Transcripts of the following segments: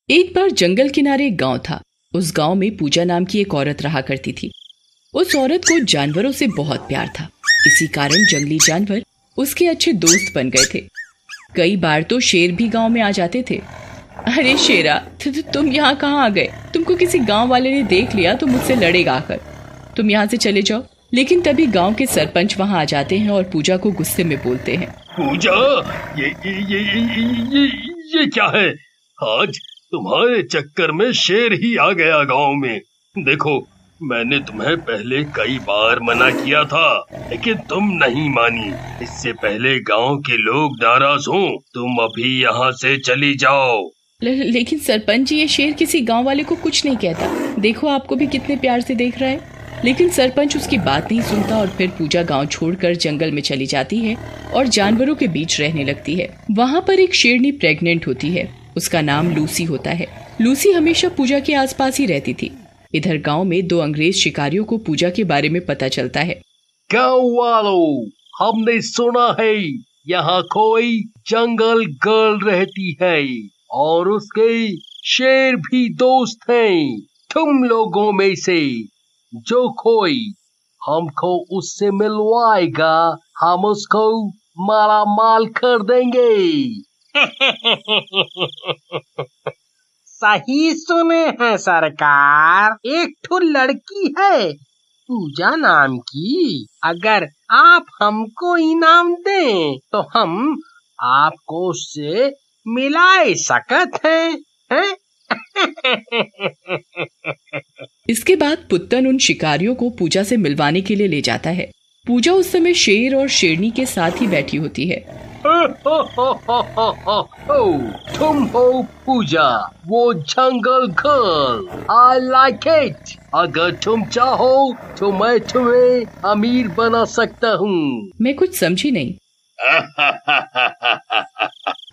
एक बार जंगल किनारे एक गांव था। उस गांव में पूजा नाम की एक औरत रहा करती थी। उस औरत को जानवरों से बहुत प्यार था। इसी कारण जंगली जानवर उसके अच्छे दोस्त बन गए थे। कई बार तो शेर भी गांव में आ जाते थे। अरे शेरा, तुम यहाँ कहाँ आ गए? तुमको किसी गांव वाले ने देख लिया तो मुझसे लड़ेगा आकर। तुम यहाँ से चले जाओ। लेकिन तभी गांव के सरपंच वहाँ आ जाते हैं और पूजा को गुस्से में बोलते हैं। पूजा, ये क्या है? आज तुम्हारे चक्कर में शेर ही आ गया गांव में। देखो, मैंने तुम्हें पहले कई बार मना किया था, लेकिन तुम नहीं मानी। इससे पहले गांव के लोग नाराज हों, तुम अभी यहाँ से चली जाओ। लेकिन सरपंच जी, ये शेर किसी गांव वाले को कुछ नहीं कहता। देखो, आपको भी कितने प्यार से देख रहा है। लेकिन सरपंच उसकी बात नहीं सुनता और फिर पूजा गांव छोड़कर जंगल में चली जाती है और जानवरों के बीच रहने लगती है। वहाँ पर एक शेरनी प्रेग्नेंट होती है। उसका नाम लूसी होता है। लूसी हमेशा पूजा के आसपास ही रहती थी। इधर गांव में दो अंग्रेज शिकारियों को पूजा के बारे में पता चलता है। गाँव वालों, हमने सुना है यहाँ कोई जंगल गर्ल रहती है और उसके शेर भी दोस्त हैं। तुम लोगों में से जो कोई हमको उससे मिलवाएगा, हम उसको माला माल कर देंगे। सही सुने हैं सरकार। एक ठो लड़की है पूजा नाम की। अगर आप हमको इनाम दें तो हम आपको उससे मिलाए सकत हैं? इसके बाद पुत्तन उन शिकारियों को पूजा से मिलवाने के लिए ले जाता है। पूजा उस समय शेर और शेरनी के साथ ही बैठी होती है। तुम हो पूजा, वो जंगल गर्ल। I like it. अगर तुम चाहो तो मैं तुम्हें अमीर बना सकता हूँ। मैं कुछ समझी नहीं।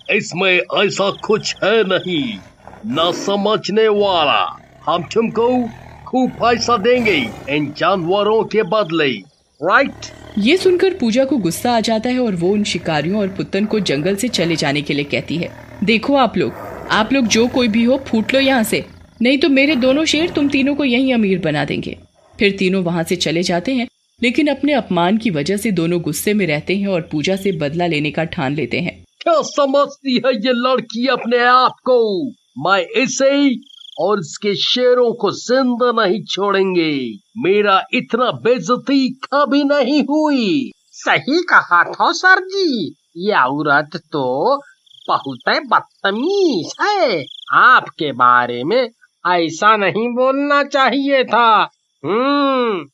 इसमें ऐसा कुछ है नहीं, न समझने वाला। हम तुमको खूब पैसा देंगे इन जानवरों के बदले, राइट? ये सुनकर पूजा को गुस्सा आ जाता है और वो उन शिकारियों और पुत्तन को जंगल से चले जाने के लिए कहती है। देखो आप लोग जो कोई भी हो, फूट लो यहाँ से, नहीं तो मेरे दोनों शेर तुम तीनों को यहीं अमीर बना देंगे। फिर तीनों वहाँ से चले जाते हैं। लेकिन अपने अपमान की वजह से दोनों गुस्से में रहते हैं और पूजा से बदला लेने का ठान लेते हैं। क्या समझती है ये लड़की अपने आप को? मैं इसे और इसके शेरों को जिंदा नहीं छोड़ेंगे। मेरा इतना बेइज्जती कभी नहीं हुई। सही कहा था सर जी। ये औरत तो बहुत बदतमीज है। आपके बारे में ऐसा नहीं बोलना चाहिए था।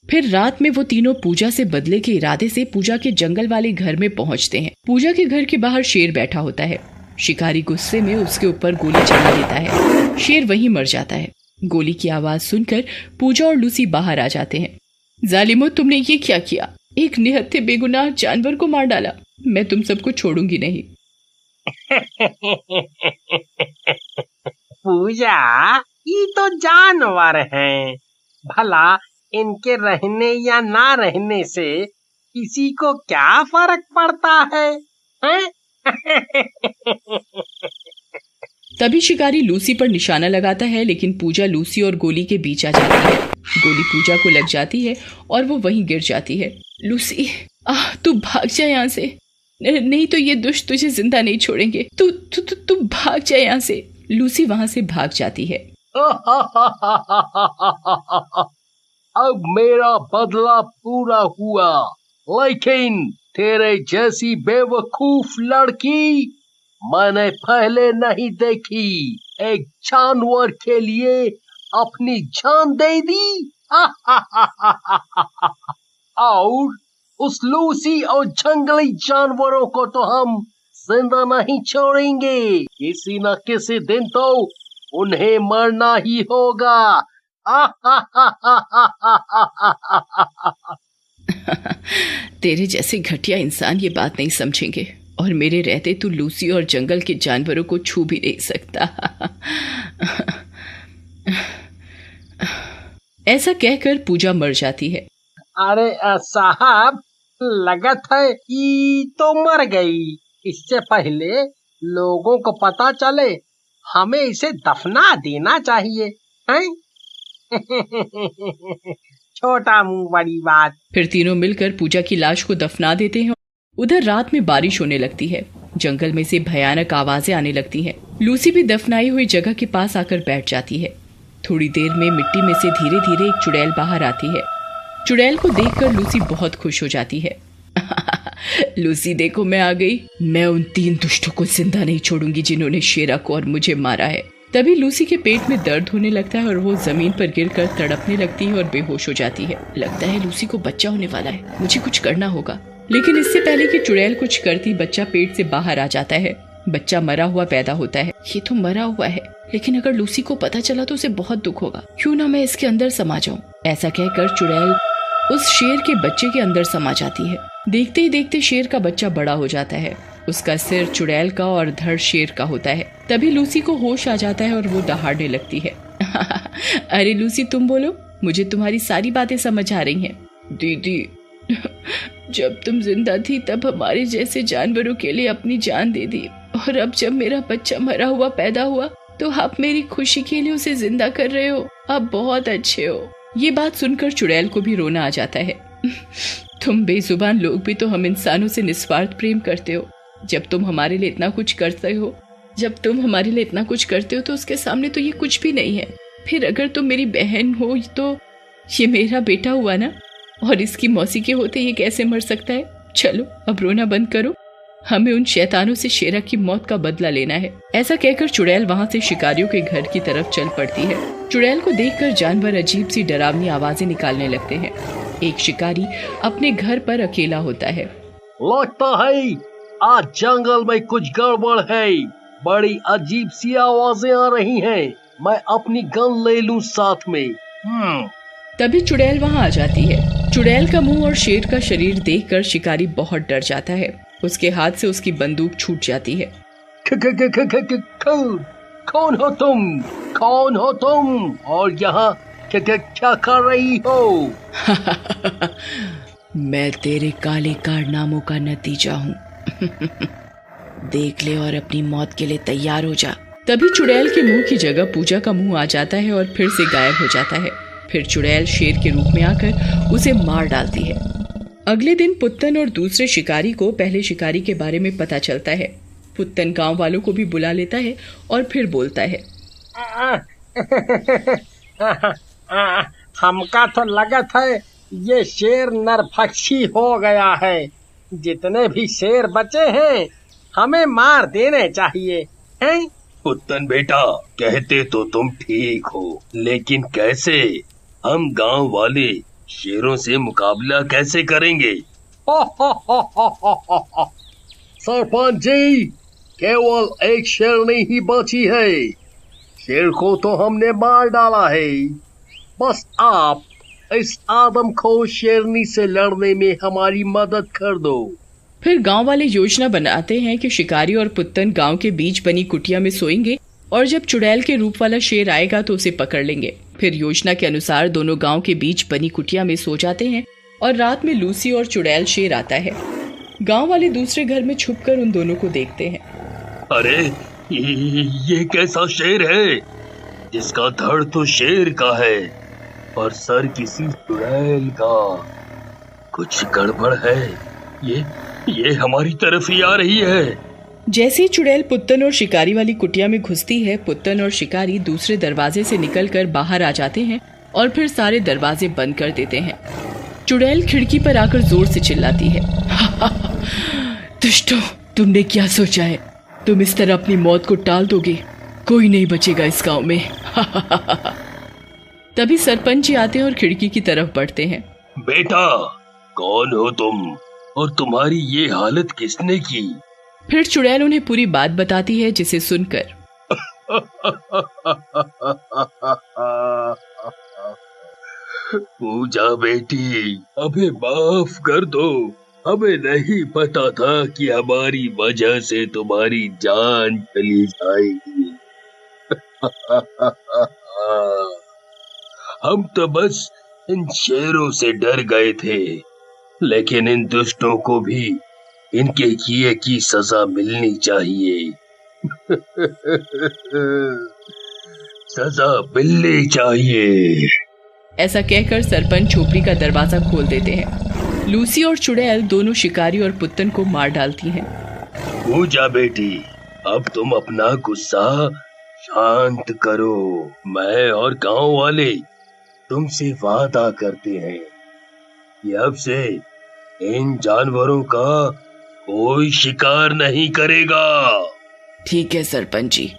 फिर रात में वो तीनों पूजा से बदले के इरादे से पूजा के जंगल वाले घर में पहुंचते हैं। पूजा के घर के बाहर शेर बैठा होता है। शिकारी गुस्से में उसके ऊपर गोली चला देता है। शेर वहीं मर जाता है। गोली की आवाज सुनकर पूजा और लूसी बाहर आ जाते हैं। जालिमो, तुमने ये क्या किया? एक निहत्थे बेगुनाह जानवर को मार डाला। मैं तुम सबको छोड़ूंगी नहीं। पूजा, ये तो जानवर हैं। भला इनके रहने या ना रहने से किसी को क्या फर्क पड़ता है? तभी शिकारी लूसी पर निशाना लगाता है, लेकिन पूजा लूसी और गोली के बीच आ जाती है। गोली पूजा को लग जाती है और वो वहीं गिर जाती है। लूसी, तू भाग जा यहाँ से, नहीं तो ये दुष्ट तुझे जिंदा नहीं छोड़ेंगे। तू भाग जा यहाँ से। लूसी वहाँ से भाग जाती है। अब मेरा बदला पूरा हुआ, लेकिन तेरे जैसी बेवकूफ लड़की मैंने पहले नहीं देखी। एक जानवर के लिए अपनी जान दे दी। और उस लूसी और जंगली जानवरों को तो हम जिंदा नहीं छोड़ेंगे। किसी न किसी दिन तो उन्हें मरना ही होगा। तेरे जैसे घटिया इंसान ये बात नहीं समझेंगे और मेरे रहते तू लूसी और जंगल के जानवरों को छू भी नहीं सकता। ऐसा कहकर पूजा मर जाती है। अरे साहब, लगत है कि तो मर गई। इससे पहले लोगों को पता चले हमें इसे दफना देना चाहिए, हैं? छोटा मुंह बड़ी बात। फिर तीनों मिलकर पूजा की लाश को दफना देते हैं। उधर रात में बारिश होने लगती है। जंगल में से भयानक आवाजें आने लगती हैं। लूसी भी दफनाई हुई जगह के पास आकर बैठ जाती है। थोड़ी देर में मिट्टी में से धीरे धीरे एक चुड़ैल बाहर आती है। चुड़ैल को देखकर लूसी बहुत खुश हो जाती है। लूसी देखो, मैं आ गई। मैं उन 3 दुष्टों को जिंदा नहीं छोड़ूंगी जिन्होंने शेरा को और मुझे मारा है। तभी लूसी के पेट में दर्द होने लगता है और वो जमीन पर गिरकर तड़पने लगती है और बेहोश हो जाती है। लगता है लूसी को बच्चा होने वाला है, मुझे कुछ करना होगा। लेकिन इससे पहले कि चुड़ैल कुछ करती, बच्चा पेट से बाहर आ जाता है। बच्चा मरा हुआ पैदा होता है। ये तो मरा हुआ है, लेकिन अगर लूसी को पता चला तो उसे बहुत दुख होगा। क्यों ना मैं इसके अंदर समा जाऊं। ऐसा कहकर चुड़ैल उस शेर के बच्चे के अंदर समा जाती है। देखते ही देखते शेर का बच्चा बड़ा हो जाता है। उसका सिर चुड़ैल का और धड़ शेर का होता है। तभी लूसी को होश आ जाता है और वो दहाड़ने लगती है। अरे लूसी, तुम बोलो, मुझे तुम्हारी सारी बातें समझ आ रही हैं। दीदी, जब तुम जिंदा थी तब हमारे जैसे जानवरों के लिए अपनी जान दे दी, और अब जब मेरा बच्चा मरा हुआ पैदा हुआ तो आप मेरी खुशी के लिए उसे जिंदा कर रहे हो। आप बहुत अच्छे हो। ये बात सुनकर चुड़ैल को भी रोना आ जाता है। तुम बेजुबान लोग भी तो हम इंसानों से निस्वार्थ प्रेम करते हो। जब तुम हमारे लिए इतना कुछ करते हो तो उसके सामने तो ये कुछ भी नहीं है। फिर अगर तुम मेरी बहन हो तो ये मेरा बेटा हुआ ना, और इसकी मौसी के होते ये कैसे मर सकता है। चलो अब रोना बंद करो, हमें उन शैतानों से शेरा की मौत का बदला लेना है। ऐसा कहकर चुड़ैल वहाँ से शिकारियों के घर की तरफ चल पड़ती है। चुड़ैल को देखकर जानवर अजीब सी डरावनी आवाजें निकालने लगते हैं। एक शिकारी अपने घर पर अकेला होता है। लगता है आज जंगल में कुछ गड़बड़ है। बड़ी अजीब सी आवाजें आ रही हैं। मैं अपनी गन ले लूं साथ में। तभी चुड़ैल वहाँ आ जाती है। चुड़ैल का मुंह और शेर का शरीर देखकर शिकारी बहुत डर जाता है। उसके हाथ से उसकी बंदूक छूट जाती है। कौन हो तुम और यहाँ क्या कर रही हो? मैं तेरे काले कारनामों का नतीजा हूँ। देख ले और अपनी मौत के लिए तैयार हो जा। तभी चुड़ैल के मुंह की जगह पूजा का मुंह आ जाता है और फिर से गायब हो जाता है। फिर चुड़ैल शेर के रूप में आकर उसे मार डालती है। अगले दिन पुत्तन और दूसरे शिकारी को पहले शिकारी के बारे में पता चलता है। पुत्तन गांव वालों को भी बुला लेता है और फिर बोलता है, हमका तो लगत है ये शेर नरभक्षी हो गया है। जितने भी शेर बचे हैं हमें मार देने चाहिए, हैं? पुत्तन बेटा, कहते तो तुम ठीक हो, लेकिन कैसे? हम गांव वाले शेरों से मुकाबला कैसे करेंगे? सरपंच जी, केवल एक शेरनी ही बची है। शेर को तो हमने मार डाला है। बस आप इस आदमखोर शेरनी से लड़ने में हमारी मदद कर दो। फिर गांव वाले योजना बनाते हैं कि शिकारी और पुत्तन गांव के बीच बनी कुटिया में सोएंगे और जब चुड़ैल के रूप वाला शेर आएगा तो उसे पकड़ लेंगे। फिर योजना के अनुसार दोनों गांव के बीच बनी कुटिया में सो जाते हैं और रात में लूसी और चुड़ैल शेर आता है। गांव वाले दूसरे घर में छुपकर उन दोनों को देखते हैं। अरे ये कैसा शेर है जिसका धड़ तो शेर का है और सर किसी चुड़ैल का? कुछ गड़बड़ है। ये हमारी तरफ ही आ रही है। जैसे ही चुड़ैल पुत्तन और शिकारी वाली कुटिया में घुसती है, पुत्तन और शिकारी दूसरे दरवाजे से निकलकर बाहर आ जाते हैं और फिर सारे दरवाजे बंद कर देते हैं। चुड़ैल खिड़की पर आकर जोर से चिल्लाती है, दुष्टों, तुमने क्या सोचा है? तुम इस तरह अपनी मौत को टाल दोगे? कोई नहीं बचेगा इस गांव में। तभी सरपंच जी आते हैं और खिड़की की तरफ बढ़ते हैं। बेटा, कौन हो तुम और तुम्हारी ये हालत किसने की? फिर चुड़ैल उन्हें पूरी बात बताती है, जिसे सुनकर पूजा बेटी, हमें माफ कर दो। हमें नहीं पता था कि हमारी वजह से तुम्हारी जान चली जाएगी। हम तो बस इन शेरों से डर गए थे, लेकिन इन दुष्टों को भी इनके किए की सजा मिलनी चाहिए। सजा बिल्ली चाहिए। ऐसा कहकर सरपंच झोपड़ी का दरवाजा खोल देते हैं। लूसी और चुड़ैल दोनों शिकारी और पुत्तन को मार डालती हैं। पूजा बेटी, अब तुम अपना गुस्सा शांत करो। मैं और गांव वाले तुमसे वादा करते हैं कि अब से इन जानवरों का कोई शिकार नहीं करेगा। ठीक है सरपंच जी।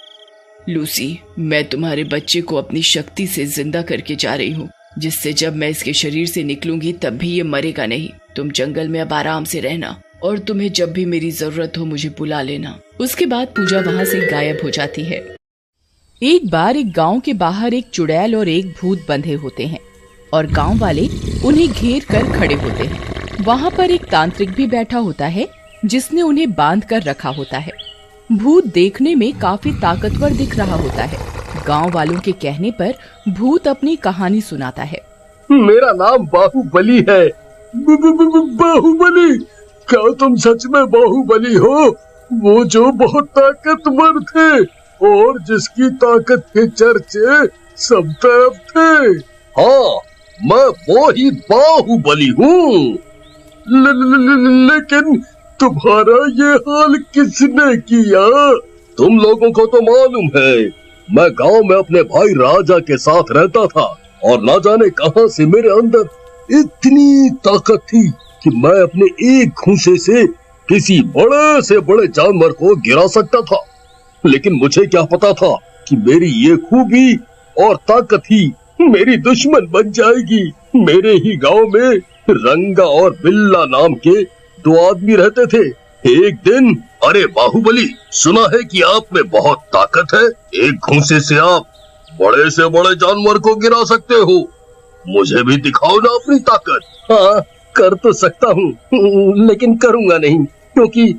लूसी, मैं तुम्हारे बच्चे को अपनी शक्ति से जिंदा करके जा रही हूँ, जिससे जब मैं इसके शरीर से निकलूंगी तब भी ये मरेगा नहीं। तुम जंगल में अब आराम से रहना और तुम्हें जब भी मेरी जरूरत हो मुझे बुला लेना। उसके बाद पूजा वहाँ से गायब हो जाती है। एक बार एक गांव के बाहर एक चुड़ैल और एक भूत बंधे होते हैं और गांव वाले उन्हें घेर कर खड़े होते हैं। वहाँ पर एक तांत्रिक भी बैठा होता है जिसने उन्हें बांध कर रखा होता है। भूत देखने में काफी ताकतवर दिख रहा होता है। गांव वालों के कहने पर भूत अपनी कहानी सुनाता है। मेरा नाम बाहुबली है। बाहुबली? क्या तुम सच में बाहुबली हो? वो जो बहुत ताकतवर थे और जिसकी ताकत के चर्चे सब तरफ थे। हाँ, मैं वो ही बाहुबली हूँ। लेकिन तुम्हारा ये हाल किसने किया? तुम लोगों को तो मालूम है, मैं गांव में अपने भाई राजा के साथ रहता था और ना जाने कहां से मेरे अंदर इतनी ताकत थी कि मैं अपने एक घूंसे से किसी बड़े से बड़े जानवर को गिरा सकता था। लेकिन मुझे क्या पता था कि मेरी ये खूबी और ताकत ही मेरी दुश्मन बन जाएगी। मेरे ही गांव में रंगा और बिल्ला नाम के दो आदमी रहते थे। एक दिन, अरे बाहुबली, सुना है कि आप में बहुत ताकत है। एक घूंसे से आप बड़े से बड़े जानवर को गिरा सकते हो। मुझे भी दिखाओ ना अपनी ताकत। हाँ, कर तो सकता हूँ, लेकिन करूँगा नहीं, क्योंकि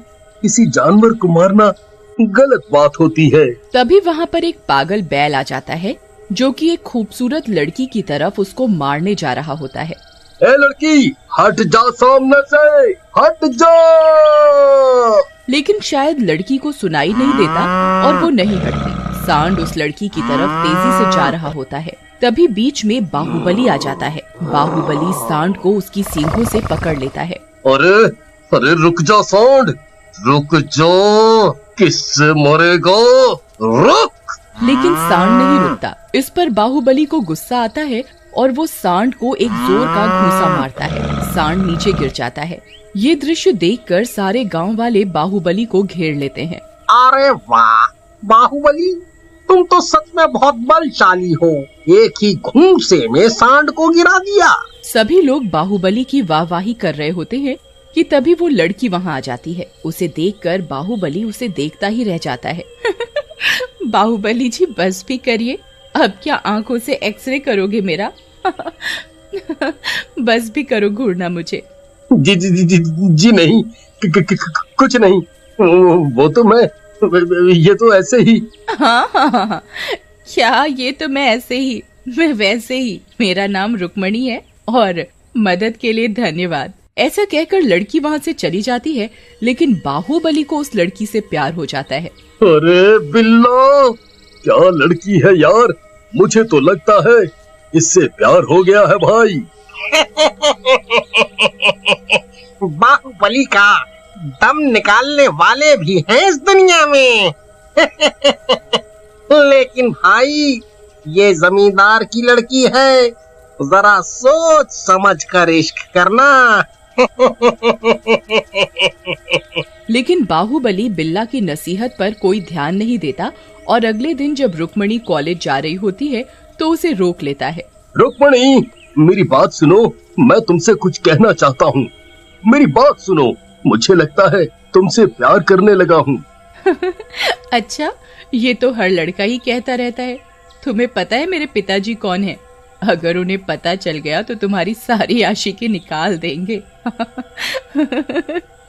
किसी जानवर को मारना गलत बात होती है। तभी वहाँ पर एक पागल बैल आ जाता है जो कि एक खूबसूरत लड़की की तरफ उसको मारने जा रहा होता है। ए लड़की, हट जा सामने से, हट जा। लेकिन शायद लड़की को सुनाई नहीं देता और वो नहीं हटती। सांड उस लड़की की तरफ तेजी से जा रहा होता है। तभी बीच में बाहुबली आ जाता है। बाहुबली सांड को उसकी सींगों से पकड़ लेता है। अरे अरे, रुक जा सांड, रुक जा, किससे मरेगा, रुक। लेकिन सांड नहीं रुकता। इस पर बाहुबली को गुस्सा आता है और वो सांड को एक जोर का घूंसा मारता है। सांड नीचे गिर जाता है। ये दृश्य देखकर सारे गांव वाले बाहुबली को घेर लेते हैं। अरे वाह बाहुबली, तुम तो सच में बहुत बलशाली हो। एक ही घूंसे में सांड को गिरा दिया। सभी लोग बाहुबली की वाहवाही कर रहे होते हैं कि तभी वो लड़की वहाँ आ जाती है। उसे देखकर बाहुबली उसे देखता ही रह जाता है। बाहुबली जी, बस भी करिए, अब क्या आंखों से एक्सरे करोगे मेरा? बस भी करो घूरना मुझे। जी जी जी जी, जी नहीं, कुछ नहीं, वो तो मैं, ये तो ऐसे ही। हाँ, क्या ये तो मैं ऐसे ही, मैं वैसे ही। मेरा नाम रुक्मणी है और मदद के लिए धन्यवाद। ऐसा कहकर लड़की वहाँ से चली जाती है, लेकिन बाहुबली को उस लड़की से प्यार हो जाता है। अरे बिल्ला, क्या लड़की है यार, मुझे तो लगता है इससे प्यार हो गया है भाई। बाहुबली का दम निकालने वाले भी हैं इस दुनिया में। लेकिन भाई, ये जमींदार की लड़की है, जरा सोच समझ कर इश्क करना। लेकिन बाहुबली बिल्ला की नसीहत पर कोई ध्यान नहीं देता और अगले दिन जब रुक्मणी कॉलेज जा रही होती है तो उसे रोक लेता है। रुक्मणी, मेरी बात सुनो, मैं तुमसे कुछ कहना चाहता हूँ। मेरी बात सुनो, मुझे लगता है तुमसे प्यार करने लगा हूँ। अच्छा, ये तो हर लड़का ही कहता रहता है। तुम्हें पता है मेरे पिताजी कौन है? अगर उन्हें पता चल गया तो तुम्हारी सारी आशिकी निकाल देंगे।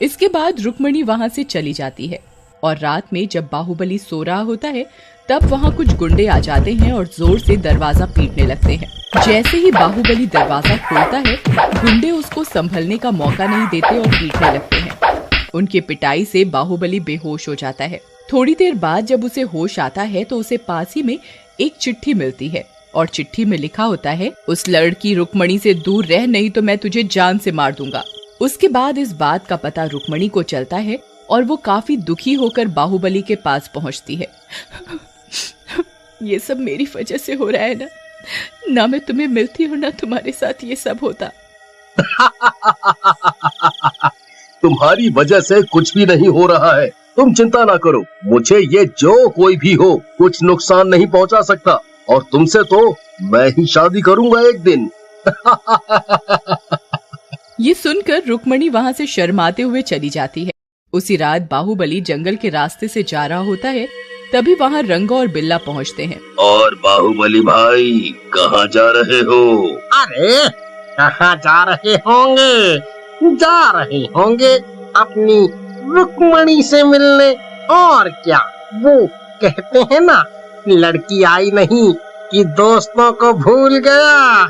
इसके बाद रुक्मणी वहाँ से चली जाती है और रात में जब बाहुबली सो रहा होता है तब वहाँ कुछ गुंडे आ जाते हैं और जोर से दरवाजा पीटने लगते हैं। जैसे ही बाहुबली दरवाजा खोलता है, गुंडे उसको संभलने का मौका नहीं देते और पीटने लगते हैं। उनकी पिटाई से बाहुबली बेहोश हो जाता है। थोड़ी देर बाद जब उसे होश आता है तो उसे पास ही में एक चिट्ठी मिलती है और चिट्ठी में लिखा होता है, उस लड़की रुक्मणी से दूर रह, नहीं तो मैं तुझे जान से मार दूंगा। उसके बाद इस बात का पता रुक्मणी को चलता है और वो काफी दुखी होकर बाहुबली के पास पहुंचती है। ये सब मेरी वजह से हो रहा है ना मैं तुम्हें मिलती हूँ ना तुम्हारे साथ ये सब होता। तुम्हारी वजह से कुछ भी नहीं हो रहा है, तुम चिंता ना करो। मुझे ये जो कोई भी हो कुछ नुकसान नहीं पहुंचा सकता, और तुमसे तो मैं ही शादी करूंगा एक दिन। ये सुनकर रुक्मणी वहाँ से शर्माते हुए चली जाती है। उसी रात बाहुबली जंगल के रास्ते से जा रहा होता है, तभी वहाँ रंगा और बिल्ला पहुँचते हैं। और बाहुबली भाई कहाँ जा रहे हो? अरे कहाँ जा रहे होंगे अपनी रुक्मणी से मिलने, और क्या। वो कहते हैं ना, लड़की आई नहीं कि दोस्तों को भूल गया।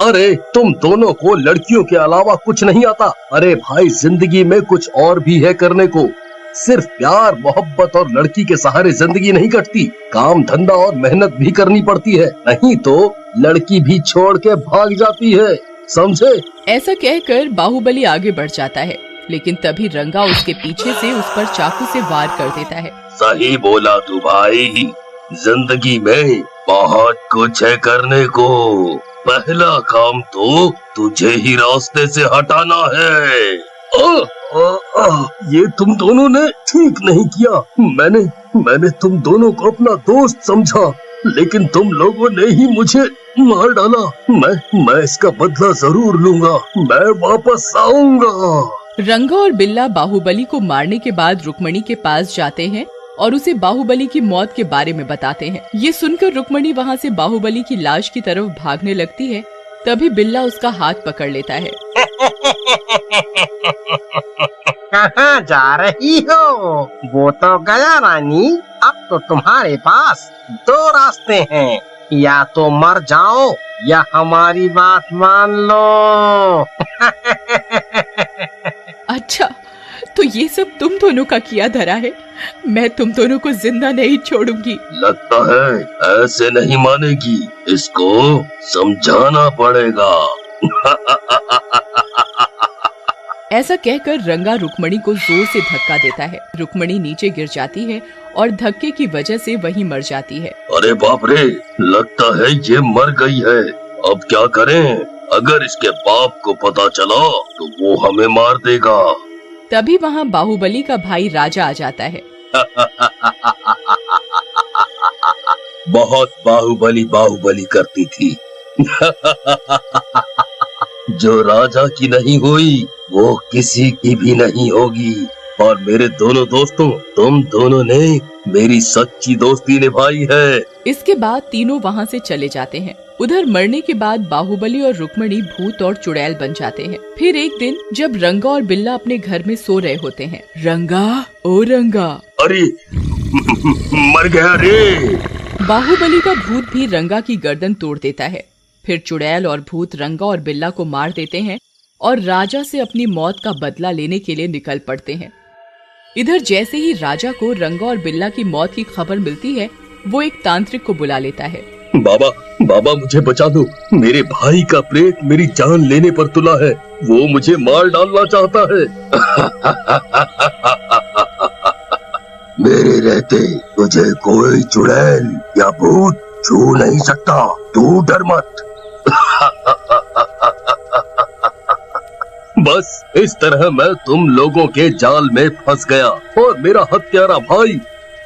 अरे तुम दोनों को लड़कियों के अलावा कुछ नहीं आता? अरे भाई, जिंदगी में कुछ और भी है करने को। सिर्फ प्यार, मोहब्बत और लड़की के सहारे जिंदगी नहीं कटती। काम धंधा और मेहनत भी करनी पड़ती है, नहीं तो लड़की भी छोड़ के भाग जाती है, समझे? ऐसा कहकर बाहुबली आगे बढ़ जाता है, लेकिन तभी रंगा उसके पीछे से उस पर चाकू से वार कर देता है। सही बोला तू भाई, जिंदगी में बहुत कुछ है करने को। पहला काम तो तुझे ही रास्ते से हटाना है। ये तुम दोनों ने ठीक नहीं किया। मैंने तुम दोनों को अपना दोस्त समझा, लेकिन तुम लोगों ने ही मुझे मार डाला। मैं इसका बदला जरूर लूंगा, मैं वापस आऊंगा। रंगा और बिल्ला बाहुबली को मारने के बाद रुक्मणी के पास जाते हैं और उसे बाहुबली की मौत के बारे में बताते हैं। ये सुनकर रुक्मणी वहाँ से बाहुबली की लाश की तरफ भागने लगती है, तभी बिल्ला उसका हाथ पकड़ लेता है। कहाँ जा रही हो? वो तो गया रानी, अब तो तुम्हारे पास दो रास्ते हैं, या तो मर जाओ या हमारी बात मान लो। अच्छा, तो ये सब तुम दोनों का किया धरा है? मैं तुम दोनों को जिंदा नहीं छोड़ूंगी। लगता है ऐसे नहीं मानेगी, इसको समझाना पड़ेगा। ऐसा कहकर रंगा रुक्मणी को जोर से धक्का देता है। रुक्मणी नीचे गिर जाती है और धक्के की वजह से वहीं मर जाती है। अरे बाप रे, लगता है ये मर गई है। अब क्या करें? अगर इसके बाप को पता चला तो वो हमें मार देगा। तभी वहाँ बाहुबली का भाई राजा आ जाता है। बहुत बाहुबली करती थी। जो राजा की नहीं हुई वो किसी की भी नहीं होगी। और मेरे दोनों दोस्तों, तुम दोनों ने मेरी सच्ची दोस्ती निभाई है। इसके बाद तीनों वहाँ से चले जाते हैं। उधर मरने के बाद बाहुबली और रुक्मणी भूत और चुड़ैल बन जाते हैं। फिर एक दिन जब रंगा और बिल्ला अपने घर में सो रहे होते हैं, रंगा, ओ रंगा, अरे मर गया रे। बाहुबली का भूत भी रंगा की गर्दन तोड़ देता है। फिर चुड़ैल और भूत रंगा और बिल्ला को मार देते हैं और राजा से अपनी मौत का बदला लेने के लिए निकल पड़ते हैं। इधर जैसे ही राजा को रंगा और बिल्ला की मौत की खबर मिलती है, वो एक तांत्रिक को बुला लेता है। बाबा मुझे बचा दो, मेरे भाई का प्रेत मेरी जान लेने पर तुला है, वो मुझे मार डालना चाहता है। मेरे रहते तुझे कोई चुड़ैल या भूत छू नहीं सकता, तू डर मत। बस इस तरह मैं तुम लोगों के जाल में फंस गया और मेरा हत्यारा भाई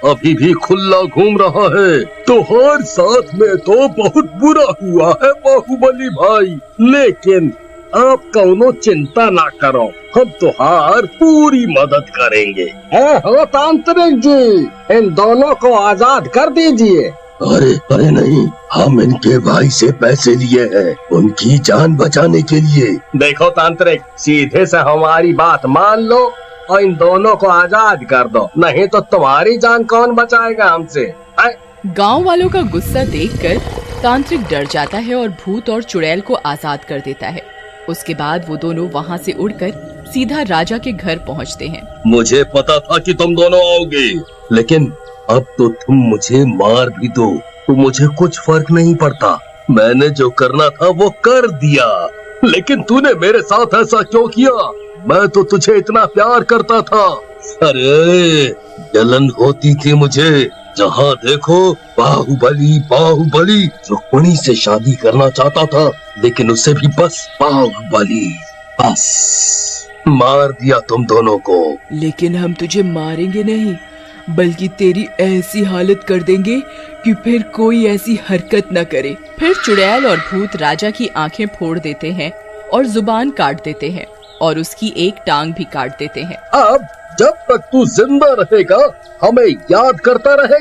अभी भी खुला घूम रहा है। तो हर साथ में तो बहुत बुरा हुआ है बाहुबली भाई, लेकिन आप कौनो चिंता ना करो, हम तुहार पूरी मदद करेंगे। हो तांत्रिक जी, इन दोनों को आजाद कर दीजिए। अरे नहीं, हम इनके भाई से पैसे लिए हैं उनकी जान बचाने के लिए। देखो तांत्रिक, सीधे से हमारी बात मान लो और इन दोनों को आजाद कर दो, नहीं तो तुम्हारी जान कौन बचाएगा हमसे। गांव वालों का गुस्सा देखकर तांत्रिक डर जाता है और भूत और चुड़ैल को आजाद कर देता है। उसके बाद वो दोनों वहाँ से उड़कर सीधा राजा के घर पहुंचते हैं। मुझे पता था कि तुम दोनों आओगे, लेकिन अब तो तुम मुझे मार भी दो तो मुझे कुछ फर्क नहीं पड़ता। मैंने जो करना था वो कर दिया, लेकिन तूने मेरे साथ ऐसा क्यों किया? मैं तो तुझे इतना प्यार करता था। अरे जलन होती थी मुझे, जहाँ देखो बाहुबली बाहुबली। रुक्मिणी से शादी करना चाहता था, लेकिन उससे भी बस बाहुबली। बस मार दिया तुम दोनों को। लेकिन हम तुझे मारेंगे नहीं, बल्कि तेरी ऐसी हालत कर देंगे कि फिर कोई ऐसी हरकत न करे। फिर चुड़ैल और भूत राजा की आंखें फोड़ देते हैं और जुबान काट देते हैं और उसकी एक टांग भी काट देते हैं। अब जब तक तू जिंदा रहेगा हमें याद करता रहेगा।